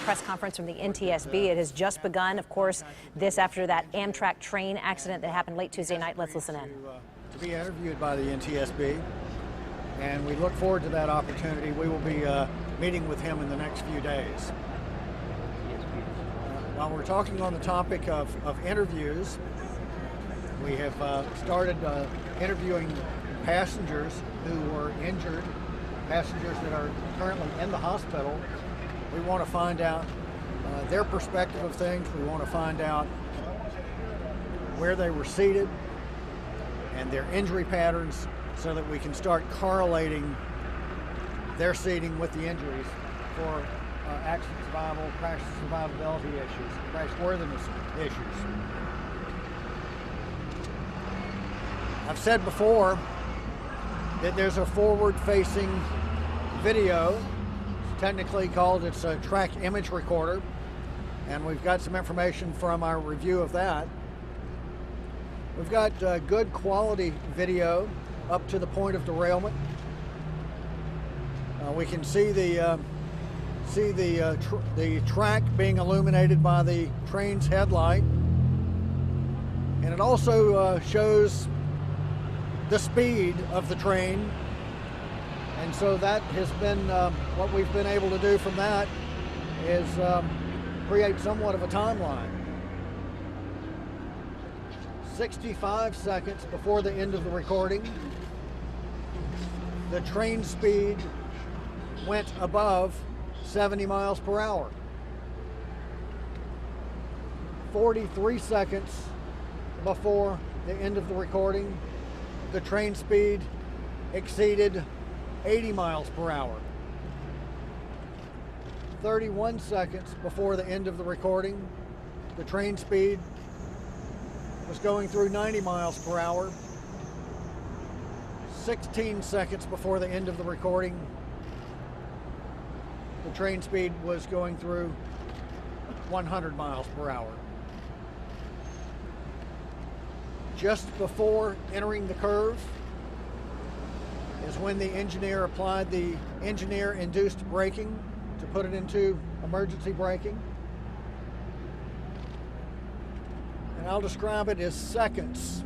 press conference from the NTSB. It has just begun, of course, this after that Amtrak train accident that happened late Tuesday night. Let's listen in. To be interviewed by the NTSB, and we look forward to that opportunity. We will be meeting with him in the next few days. While we're talking on the topic of interviews, we have started interviewing passengers who were injured, passengers that are currently in the hospital. We want to find out their perspective of things. We want to find out where they were seated and their injury patterns so that we can start correlating their seating with the injuries for accident survival, crash survivability issues, crashworthiness issues. I've said before that there's a forward-facing video, technically called, it's a track image recorder, and we've got some information from our review of that. We've got good quality video up to the point of derailment. We can see the track being illuminated by the train's headlight, and it also shows the speed of the train, and so that has been what we've been able to do from that is create somewhat of a timeline. 65 seconds before the end of the recording, the train speed went above 70 miles per hour. 43 seconds before the end of the recording, the train speed exceeded 80 miles per hour. 31 seconds before the end of the recording, the train speed was going through 90 miles per hour. 16 seconds before the end of the recording, the train speed was going through 100 miles per hour. Just before entering the curve is when the engineer applied the engineer-induced braking to put it into emergency braking. And I'll describe it as seconds,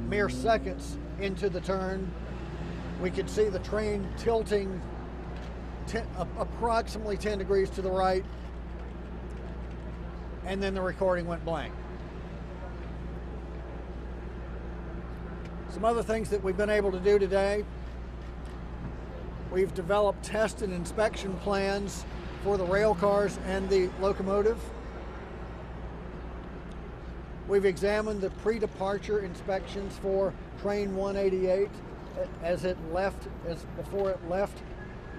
mere seconds into the turn. We could see the train tilting approximately 10 degrees to the right, and then the recording went blank. Some other things that we've been able to do today: we've developed test and inspection plans for the rail cars and the locomotive. We've examined the pre-departure inspections for train 188 before it left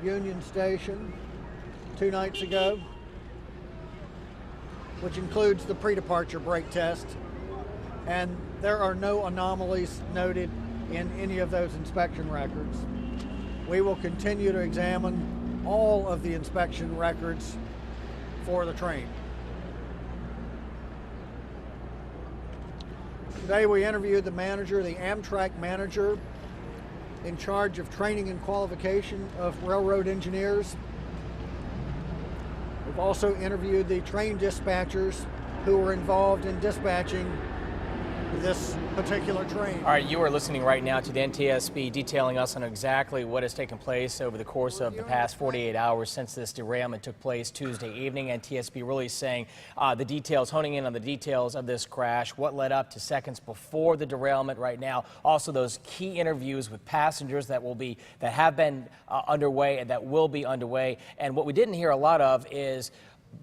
Union Station 2 nights ago, which includes the pre-departure brake test, and there are no anomalies noted in any of those inspection records. We will continue to examine all of the inspection records for the train. Today we interviewed the Amtrak manager in charge of training and qualification of railroad engineers. We've also interviewed the train dispatchers who were involved in dispatching this particular train. All right, you are listening right now to the NTSB detailing us on exactly what has taken place over the course of the past 48 hours since this derailment took place Tuesday evening. NTSB really saying the details, honing in on the details of this crash, what led up to seconds before the derailment right now. Also those key interviews with passengers that have been underway and that will be underway. And what we didn't hear a lot of is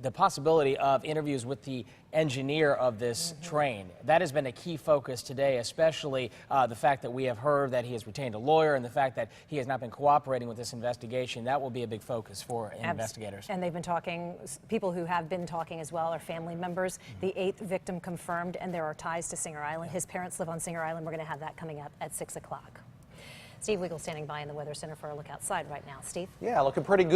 the possibility of interviews with the engineer of this train. That has been a key focus today, especially the fact that we have heard that he has retained a lawyer and the fact that he has not been cooperating with this investigation. That will be a big focus for investigators. And they've been talking, people who have been talking as well are family members. The 8th victim confirmed, and there are ties to Singer Island. His parents live on Singer Island. We're going to have that coming up at 6 o'clock. Steve Weagle standing by in the Weather Center for a look outside right now. Steve? Yeah, looking pretty good.